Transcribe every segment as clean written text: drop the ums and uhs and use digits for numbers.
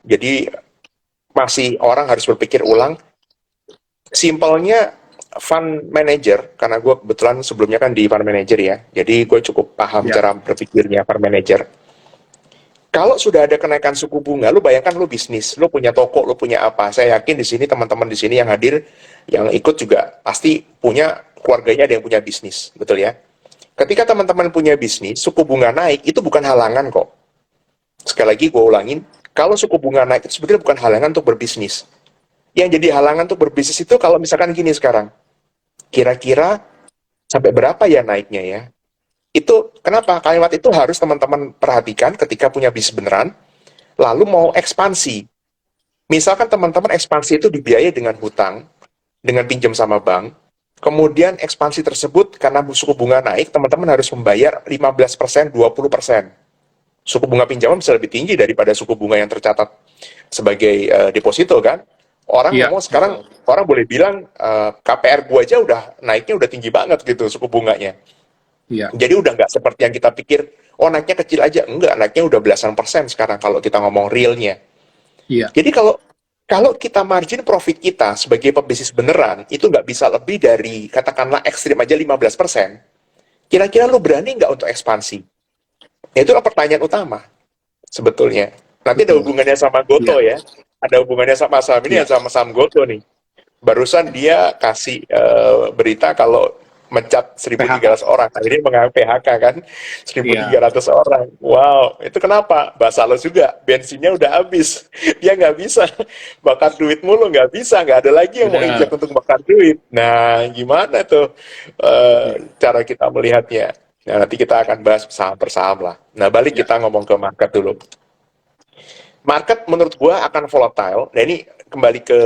Jadi masih orang harus berpikir ulang. Simpelnya fund manager, karena gue kebetulan sebelumnya kan di fund manager ya, jadi gue cukup paham Ya, cara berpikirnya fund manager. Kalau sudah ada kenaikan suku bunga, lu bayangkan lu bisnis, lu punya toko, lu punya apa? Saya yakin di sini teman-teman di sini yang hadir, yang ikut juga pasti punya keluarganya ada yang punya bisnis, betul ya? Ketika teman-teman punya bisnis, suku bunga naik itu bukan halangan kok. Sekali lagi gue ulangin, kalau suku bunga naik itu sebetulnya bukan halangan untuk berbisnis. Yang jadi halangan untuk berbisnis itu kalau misalkan gini sekarang, kira-kira sampai berapa ya naiknya ya? Itu kenapa kalimat itu harus teman-teman perhatikan ketika punya bisnis beneran, lalu mau ekspansi. Misalkan teman-teman ekspansi itu dibiayai dengan hutang, dengan pinjam sama bank, kemudian ekspansi tersebut karena suku bunga naik, teman-teman harus membayar 15%, 20%. Suku bunga pinjaman bisa lebih tinggi daripada suku bunga yang tercatat sebagai deposito kan. Orang iya, ngomong sekarang, betul. orang boleh bilang KPR gua aja udah naiknya udah tinggi banget gitu suku bunganya. Iya, Jadi udah nggak seperti yang kita pikir, oh naiknya kecil aja. Enggak, naiknya udah belasan persen sekarang kalau kita ngomong realnya. iya, Jadi kalau kalau kita margin profit kita sebagai pebisnis beneran, itu nggak bisa lebih dari, katakanlah ekstrim aja 15%, kira-kira lu berani nggak untuk ekspansi? Nah, itulah pertanyaan utama sebetulnya. Nanti ada betul. hubungannya sama Iya, Goto ya. Ada hubungannya sama saham ini, iya. sama saham Goto nih. Barusan dia kasih berita kalau mencat PHK. 1.300 orang. Akhirnya mengambil PHK kan, Iya, 1.300 orang. Wow, itu kenapa? Bahasa lo juga, bensinnya udah habis. Dia nggak bisa bakar duit mulu, nggak bisa. Nggak ada lagi yang mau injak benar. untuk bakar duit. Nah, gimana tuh Iya, cara kita melihatnya? Nah, nanti kita akan bahas saham per saham lah. Nah, balik iya, kita ngomong ke market dulu. Market menurut gua akan volatile. Nah, ini kembali ke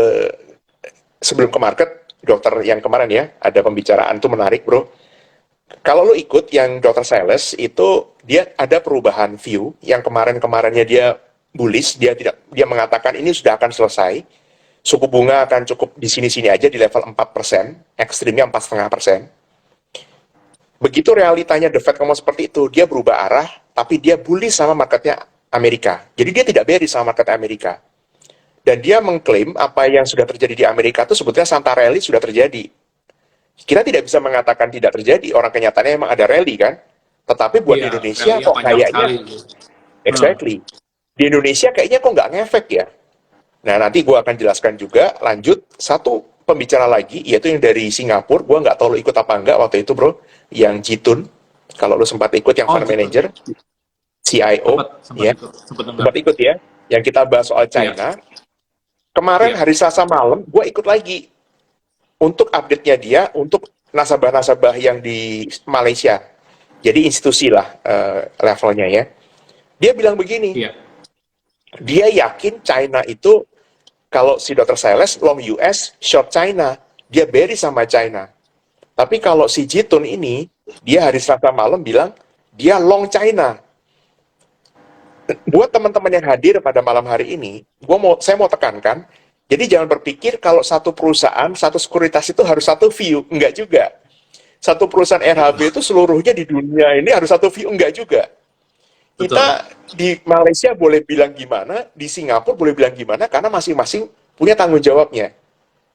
sebelum ke market, dokter yang kemarin ya, ada pembicaraan tuh menarik bro. Kalau lo ikut yang dokter Sales itu dia ada perubahan view yang kemarin-kemarinnya dia bullish, dia mengatakan ini sudah akan selesai. Suku bunga akan cukup di sini-sini aja di level 4%, ekstrimnya 4,5%. Begitu realitanya The Fed ngomong seperti itu, dia berubah arah, tapi dia bullish sama marketnya Amerika. Jadi dia tidak bearish sama market Amerika. Dan dia mengklaim apa yang sudah terjadi di Amerika itu sebetulnya Santa Rally sudah terjadi. Kita tidak bisa mengatakan tidak terjadi, orang kenyataannya emang ada rally kan. Tetapi buat iya. di Indonesia Rally-nya kok panjang kayaknya, sekali itu. Hmm. exactly, di Indonesia kayaknya kok nggak ngefek ya. Nah nanti gue akan jelaskan juga, lanjut, satu pembicara lagi, yaitu yang dari Singapura, gue nggak tahu lo ikut apa enggak waktu itu bro, yang Jitun, kalau lo sempat ikut yang Oh, fund gitu. manager, Sempat, CIO, sempat ya, ikut, sempat dengar. sempat ikut ya, yang kita bahas soal Iya, China. Kemarin iya. hari Selasa malam, gue ikut lagi untuk update-nya dia untuk nasabah-nasabah yang di Malaysia. Jadi institusi lah levelnya ya. Dia bilang begini, Iya, dia yakin China itu kalau si Dr. Sales long US, short China, dia bearish sama China. Tapi kalau si Jitun ini, dia hari Selasa malam bilang dia long China. Buat teman-teman yang hadir pada malam hari ini, saya mau tekankan, jadi jangan berpikir kalau satu perusahaan, satu sekuritas itu harus satu view, enggak juga. Satu perusahaan betul. RHB itu seluruhnya di dunia ini harus satu view, enggak juga. Betul. Kita di Malaysia boleh bilang gimana, di Singapura boleh bilang gimana, karena masing-masing punya tanggung jawabnya.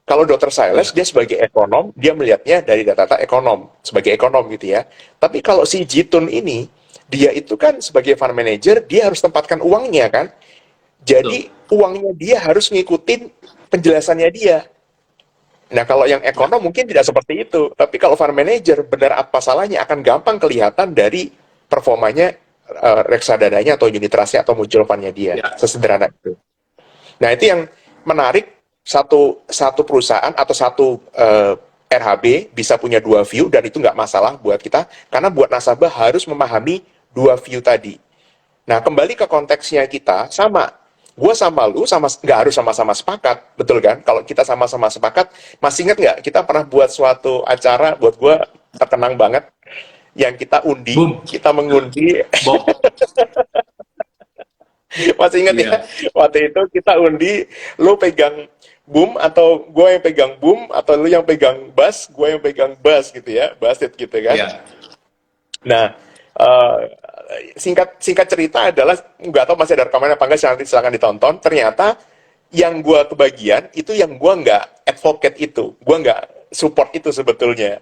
Kalau Dr. Silas, Iya, dia sebagai ekonom, dia melihatnya dari data-data ekonom, sebagai ekonom gitu ya. Tapi kalau si Jitun ini, dia itu kan sebagai fund manager, dia harus tempatkan uangnya kan. betul. Jadi uangnya dia harus ngikutin penjelasannya dia. Nah kalau yang Ya, ekonom mungkin tidak seperti itu. Tapi kalau fund manager, benar apa salahnya akan gampang kelihatan dari performanya reksadananya atau unit trustnya atau mutual fundnya dia. ya, Sesederhana itu. Nah itu yang menarik, satu satu perusahaan atau satu RHB bisa punya dua view dan itu nggak masalah buat kita karena buat nasabah harus memahami dua view tadi. Nah kembali ke konteksnya kita sama, gue sama lu sama nggak harus sama-sama sepakat, betul kan? Kalau kita sama-sama sepakat, masih ingat nggak kita pernah buat suatu acara buat gue terkenang banget yang kita undi, boom, kita mengundi. bom. Masih ingat ya, Iya, waktu itu kita undi, lu pegang boom atau gue yang pegang boom atau lu yang pegang bass, gue yang pegang bass gitu ya, bass gitu kan. iya, Nah, eh, singkat cerita adalah, nggak tahu masih ada rekamannya apa enggak, nanti silakan ditonton. Ternyata yang gue kebagian itu yang gue nggak advocate itu, gue nggak support itu sebetulnya.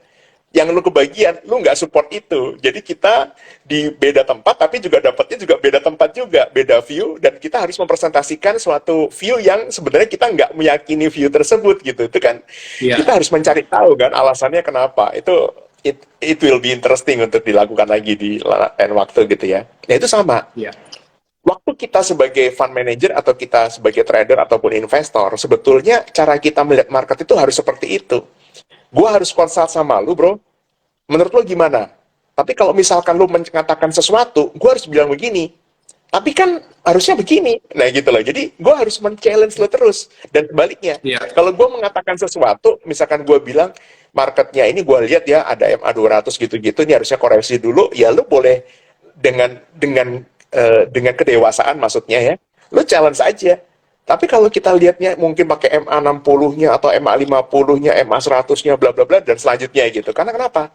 Yang lu kebagian, lu nggak support itu. Jadi kita di beda tempat, tapi juga dapatnya juga beda tempat juga, beda view, dan kita harus mempresentasikan suatu view yang sebenarnya kita nggak meyakini view tersebut gitu. Itu kan Iya, kita harus mencari tahu kan alasannya kenapa. It will be interesting untuk dilakukan lagi di lain waktu gitu ya. Ya itu sama. iya. Waktu kita sebagai fund manager atau kita sebagai trader ataupun investor, sebetulnya cara kita melihat market itu harus seperti itu. Gue harus konsult sama lu, bro. Menurut lu gimana? Tapi kalau misalkan lu mengatakan sesuatu, gue harus bilang begini. Tapi kan harusnya begini. Nah gitu loh. Jadi gue harus men-challenge lu terus. Dan sebaliknya, Iya. kalau gue mengatakan sesuatu, misalkan gue bilang, marketnya ini gue lihat ya, ada MA 200 gitu-gitu, ini harusnya koreksi dulu, ya lu boleh dengan kedewasaan maksudnya ya, lu challenge aja. Tapi kalau kita lihatnya mungkin pakai MA 60-nya atau MA 50-nya, MA 100-nya, bla bla bla, dan selanjutnya gitu. Karena kenapa?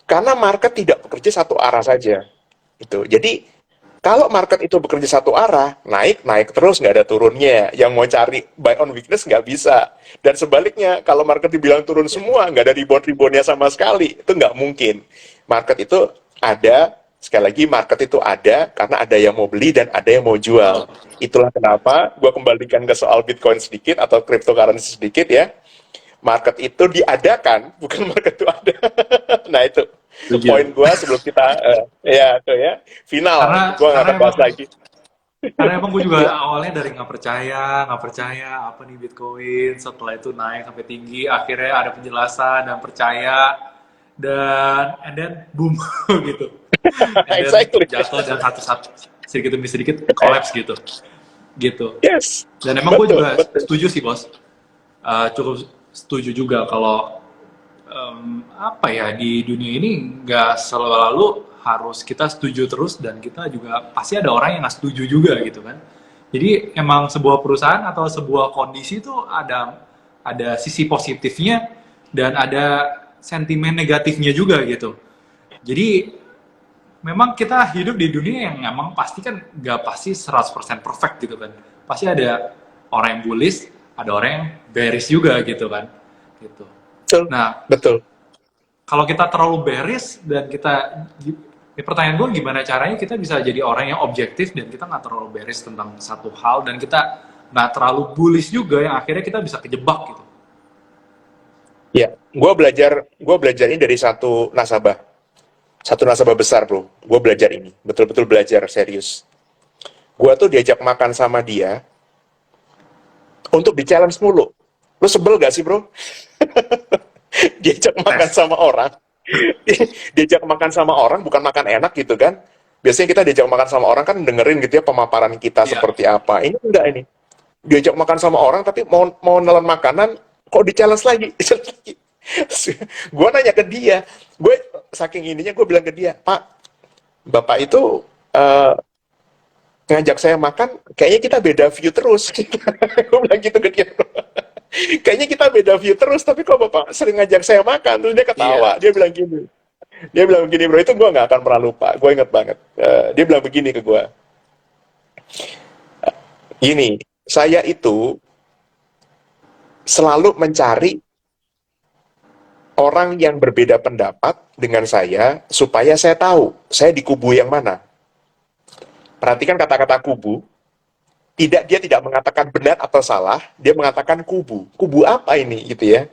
Karena market tidak bekerja satu arah saja. Itu. Jadi, kalau market itu bekerja satu arah, naik terus, nggak ada turunnya. Yang mau cari buy on weakness nggak bisa. Dan sebaliknya, kalau market dibilang turun semua, nggak ada rebound-reboundnya sama sekali, itu nggak mungkin. Market itu ada, sekali lagi market itu ada karena ada yang mau beli dan ada yang mau jual. Itulah kenapa gue kembalikan ke soal Bitcoin sedikit atau cryptocurrency sedikit ya. Market itu diadakan, bukan market itu ada. Nah itu Setuju. poin gue sebelum kita ya tuh ya final. Karena Gue nggak karena akan emang bahas lagi. karena emang gue juga awalnya dari nggak percaya apa nih Bitcoin, setelah itu naik sampai tinggi, akhirnya ada penjelasan dan percaya, dan and then boom gitu, and then Exactly. jatuh dan satu-satu sedikit demi sedikit collapse gitu, gitu. Yes, Dan emang gue betul, juga betul. setuju sih bos. Cukup setuju juga kalau apa ya, di dunia ini nggak selalu harus kita setuju terus, dan kita juga pasti ada orang yang nggak setuju juga gitu kan. Jadi emang sebuah perusahaan atau sebuah kondisi itu ada sisi positifnya dan ada sentimen negatifnya juga gitu. Jadi memang kita hidup di dunia yang emang pasti kan nggak pasti 100% perfect gitu kan. Pasti ada orang yang bullish, ada orang yang bearish juga gitu kan. Gitu. Betul, Nah, betul. kalau kita terlalu bearish dan kita, ya pertanyaan gue gimana caranya kita bisa jadi orang yang objektif dan kita nggak terlalu bearish tentang satu hal, dan kita nggak terlalu bullish juga yang akhirnya kita bisa kejebak gitu. Ya, gue belajar ini dari satu nasabah besar, bro. Gue belajar ini, betul-betul belajar serius. Gue tuh diajak makan sama dia untuk di challenge mulu. Lu sebel gak sih, bro? Diajak makan Tes. sama orang, diajak makan sama orang bukan makan enak gitu kan. Biasanya kita diajak makan sama orang kan dengerin gitu ya pemaparan kita Iya. seperti apa. Ini enggak ini. Diajak makan sama orang tapi mau nelan makanan kok di challenge lagi. Gue nanya ke dia, gue saking ininya gue bilang ke dia, Pak, Bapak itu eh, ngajak saya makan, kayaknya kita beda view terus. Gue bilang gitu ke dia. Kayaknya kita beda view terus, tapi kok Bapak sering ngajak saya makan? Terus dia ketawa, Iya. dia bilang gini. Dia bilang begini, bro, itu gue nggak akan pernah lupa. Gue inget banget. Dia bilang begini ke gue, gini, saya itu selalu mencari orang yang berbeda pendapat dengan saya, supaya saya tahu, saya di kubu yang mana. Perhatikan kata-kata kubu, dia tidak mengatakan benar atau salah, dia mengatakan kubu. Kubu apa ini gitu ya?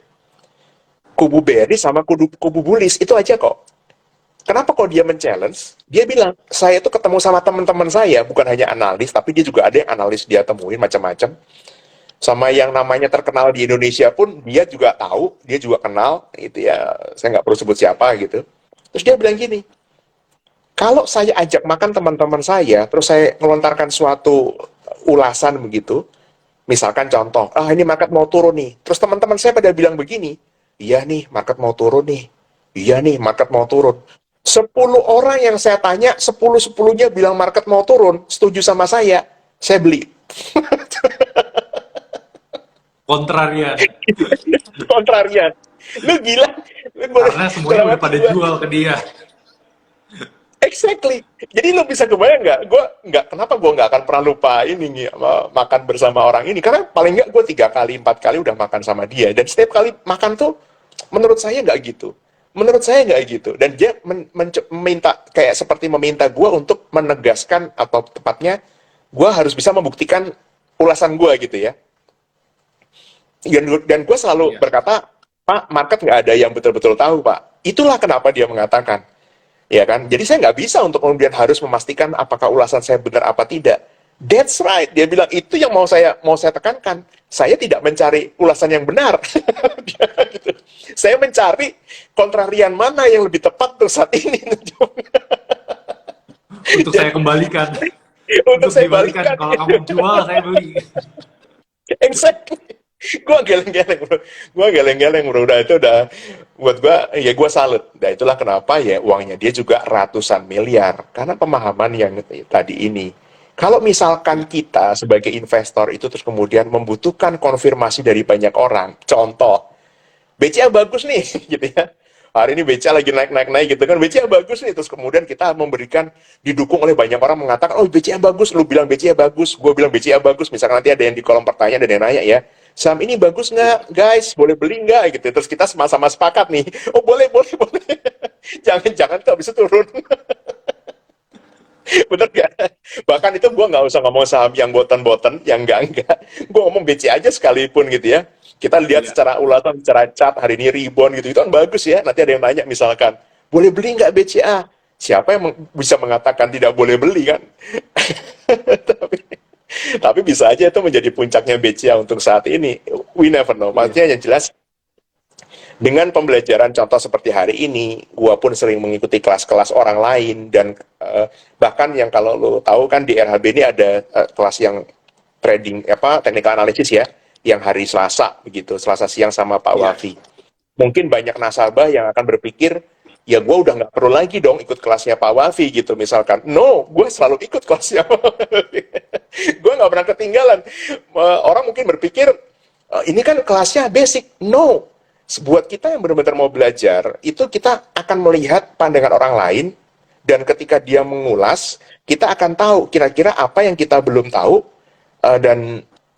Kubu bearish sama kubu bullish, itu aja kok. Kenapa kok dia men-challenge? Dia bilang, saya itu ketemu sama teman-teman saya, bukan hanya analis, tapi dia juga ada yang analis dia temuin macam-macam. Sama yang namanya terkenal di Indonesia pun dia juga tahu, dia juga kenal, itu ya, saya nggak perlu sebut siapa gitu. Terus dia bilang gini, kalau saya ajak makan teman-teman saya, terus saya melontarkan suatu ulasan begitu, misalkan contoh, ini market mau turun nih. Terus teman-teman saya pada bilang begini, iya nih market mau turun nih. Iya nih market mau turun. 10 orang yang saya tanya, 10-10-nya bilang market mau turun, setuju sama saya beli. Kontrarian. Kontrarian. Lu gila. Lu boleh, Karena semuanya dalam udah hati pada gua, jual ke dia. Exactly. Jadi lo bisa kebayang nggak? Kenapa gue nggak akan pernah lupa ini nih, makan bersama orang ini? Karena paling nggak gue 3 kali, 4 kali udah makan sama dia. Dan setiap kali makan tuh, menurut saya nggak gitu. Menurut saya nggak gitu. Dan dia meminta, kayak seperti meminta gue untuk menegaskan, atau tepatnya, gue harus bisa membuktikan ulasan gue gitu ya. Dan gue selalu Iya. berkata, Pak, market nggak ada yang betul-betul tahu, Pak. Itulah kenapa dia mengatakan. Ya kan? Jadi saya nggak bisa untuk kemudian harus memastikan apakah ulasan saya benar apa tidak. That's right. Dia bilang itu yang mau saya tekankan. Saya tidak mencari ulasan yang benar. Gitu. Saya mencari kontrarian mana yang lebih tepat untuk saat ini. Untuk saya kembalikan. Untuk Untuk saya dibalikan. balikan. Kalau kamu jual, saya beli. Exactly. Gua geleng-geleng bro, udah itu udah buat gua salut. Dan itulah kenapa ya uangnya dia juga ratusan miliar, karena pemahaman yang tadi ini. Kalau misalkan Iya. kita sebagai investor itu terus kemudian membutuhkan konfirmasi dari banyak orang, contoh BCA bagus nih gitu ya, hari ini BCA lagi naik gitu kan, BCA bagus nih, terus kemudian kita memberikan, didukung oleh banyak orang mengatakan oh BCA bagus, lu bilang BCA bagus, gue bilang BCA bagus, misalkan nanti ada yang di kolom pertanyaan, ada yang nanya ya, saham ini bagus Iya. nggak guys, boleh beli nggak gitu, terus kita sama-sama sepakat nih, oh boleh boleh boleh, jangan tuh habis itu turun. Bener gak? Bahkan itu gue nggak usah ngomong saham yang boten-boten, yang enggak. Gue ngomong BC aja sekalipun gitu ya. Kita lihat Iya. secara ulasan, secara chart, hari ini rebound gitu. Itu kan bagus ya. Nanti ada yang nanya misalkan, boleh beli nggak BCA? Siapa yang bisa mengatakan tidak boleh beli kan? tapi, tapi bisa aja itu menjadi puncaknya BCA untuk saat ini. We never know. Iya. Maksudnya yang jelas, dengan pembelajaran contoh seperti hari ini, gua pun sering mengikuti kelas-kelas orang lain, dan bahkan yang kalau lo tahu kan di RHB ini ada kelas yang trading apa technical analysis ya, yang hari Selasa begitu, Selasa siang sama Pak Iya. Wafi. Mungkin banyak nasabah yang akan berpikir, ya gue udah nggak perlu lagi dong ikut kelasnya Pak Wafi gitu misalkan. No, gue selalu ikut kelasnya Pak Wafi. Gue nggak pernah ketinggalan. Orang mungkin berpikir, ini kan kelasnya basic. No, buat kita yang benar-benar mau belajar, itu kita akan melihat pandangan orang lain, dan ketika dia mengulas, kita akan tahu kira-kira apa yang kita belum tahu,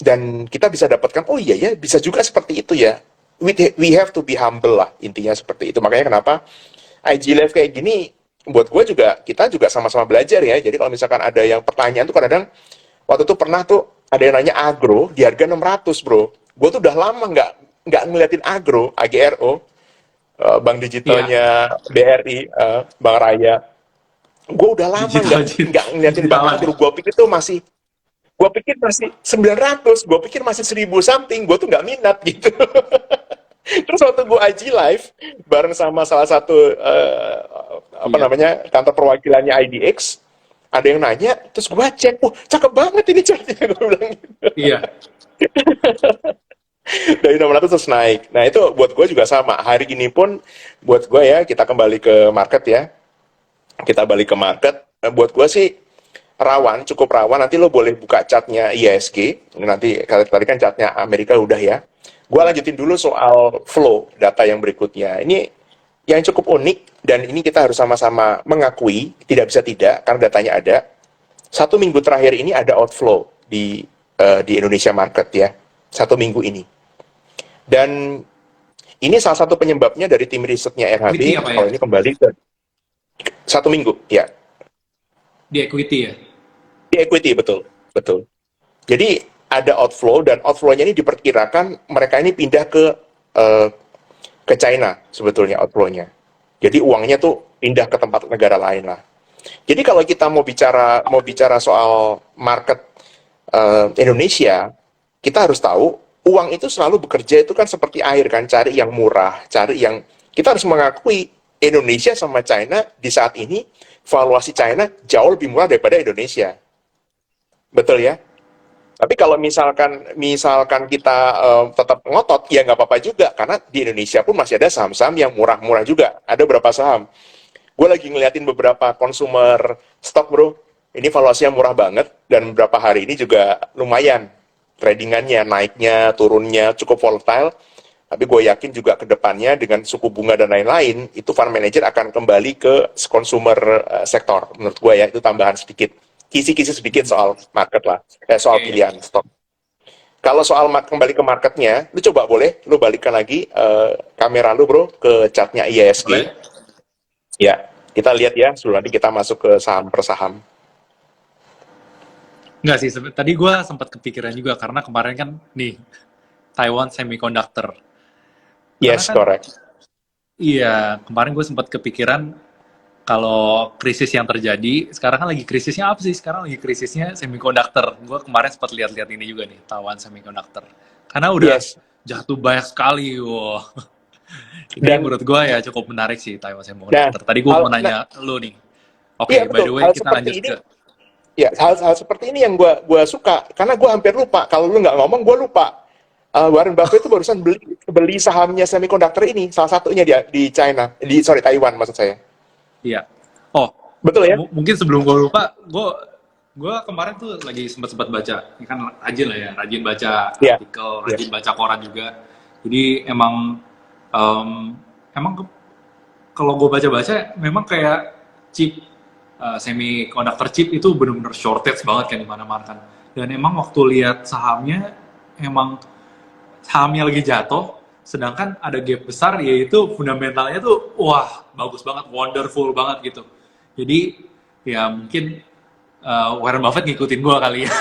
dan kita bisa dapatkan, oh iya ya, bisa juga seperti itu ya. We have to be humble lah, intinya seperti itu. Makanya kenapa IG Live kayak gini, buat gue juga, kita juga sama-sama belajar ya. Jadi kalau misalkan ada yang pertanyaan tuh kadang-kadang, waktu itu pernah tuh ada yang nanya agro di harga 600 bro. Gue tuh udah lama nggak ngeliatin agro, AGRO, bank Iya. digitalnya BRI, Bank Raya. Gue udah lama Digital, nggak ngeliatin bank digitalan. agro. Gue pikir masih 900, gue pikir masih 1000 something, gue tuh nggak minat gitu. Terus waktu gue IG live bareng sama salah satu apa Iya. namanya kantor perwakilannya IDX, ada yang nanya, terus gue cek, cakep banget ini chartnya, gue bilang gitu. Iya. Dari 600 terus naik. Nah itu buat gue juga sama. Hari ini pun buat gue ya, kita kembali ke market ya. Kita balik ke market. Buat gue sih rawan, cukup rawan. Nanti lo boleh buka chartnya ISG. Nanti tadi kan chartnya Amerika udah ya. Gue Iya. lanjutin dulu soal flow data yang berikutnya. Ini yang cukup unik, dan ini kita harus sama-sama mengakui, tidak bisa tidak, karena datanya ada. 1 minggu terakhir ini ada outflow di Indonesia market ya. 1 minggu ini. Dan ini salah satu penyebabnya dari tim risetnya Equity RHB. apa ya? Kalau ini kembali ke 1 minggu, ya. Di equity ya? Di equity, betul. Betul. Jadi ada outflow, dan outflow-nya ini diperkirakan mereka ini pindah eh, ke China sebetulnya outflow-nya. Jadi uangnya tuh pindah ke tempat negara lain lah. Jadi kalau kita mau bicara soal market Indonesia, kita harus tahu uang itu selalu bekerja itu kan seperti air kan, cari yang murah, cari yang, kita harus mengakui Indonesia sama China di saat ini, valuasi China jauh lebih murah daripada Indonesia. Betul ya? Tapi kalau misalkan kita tetap ngotot, ya nggak apa-apa juga, karena di Indonesia pun masih ada saham-saham yang murah-murah juga. Ada beberapa saham. Gue lagi ngeliatin beberapa consumer stock bro. Ini valuasinya murah banget, dan beberapa hari ini juga lumayan tradingannya, naiknya, turunnya cukup volatile. Tapi gue yakin juga ke depannya dengan suku bunga dan lain-lain, itu fund manager akan kembali ke consumer sektor. Menurut gue ya, itu tambahan sedikit. Kisi-kisi sedikit soal market lah, soal Oke, pilihan stok. Kalau soal kembali ke marketnya, lu coba boleh, lu balikan lagi kamera lu bro ke chartnya IISG. boleh. Ya, kita lihat ya, sebelum nanti kita masuk ke saham per saham. Nggak sih, tadi gue sempat kepikiran juga karena kemarin kan nih Taiwan Semiconductor. Karena Yes, kan correct. iya kemarin gue sempat kepikiran kalau krisis yang terjadi sekarang kan lagi krisisnya apa sih? Sekarang lagi krisisnya semiconductor. Gue kemarin sempat lihat-lihat ini juga nih Taiwan Semiconductor. Karena udah Yes. jatuh banyak sekali. Wow. Ini Dan, menurut gue ya cukup menarik sih Taiwan nah, Semiconductor. Tadi gue mau nanya lu nih. iya Oke, by betul, the way hal kita seperti lanjut ini, ke ya hal-hal seperti ini yang gua suka, karena gua hampir lupa, kalau lu nggak ngomong, gua lupa. Warren Buffett itu barusan beli sahamnya semiconductor ini, salah satunya di China, sorry Taiwan maksud saya. iya. Oh, Betul ya? mungkin sebelum gue lupa, gue kemarin tuh lagi sempat baca, ini kan rajin lah ya, rajin baca Iya. artikel, Iya. rajin baca koran juga. Jadi em, emang kalau gue baca-baca, memang kayak chip semiconductor chip itu benar-benar shortage banget kan di mana-mana kan. Dan emang waktu lihat sahamnya, emang sahamnya lagi jatuh, sedangkan ada gap besar yaitu fundamentalnya tuh wah bagus banget, wonderful banget gitu. Jadi ya mungkin Warren Buffett ngikutin gua kali ya.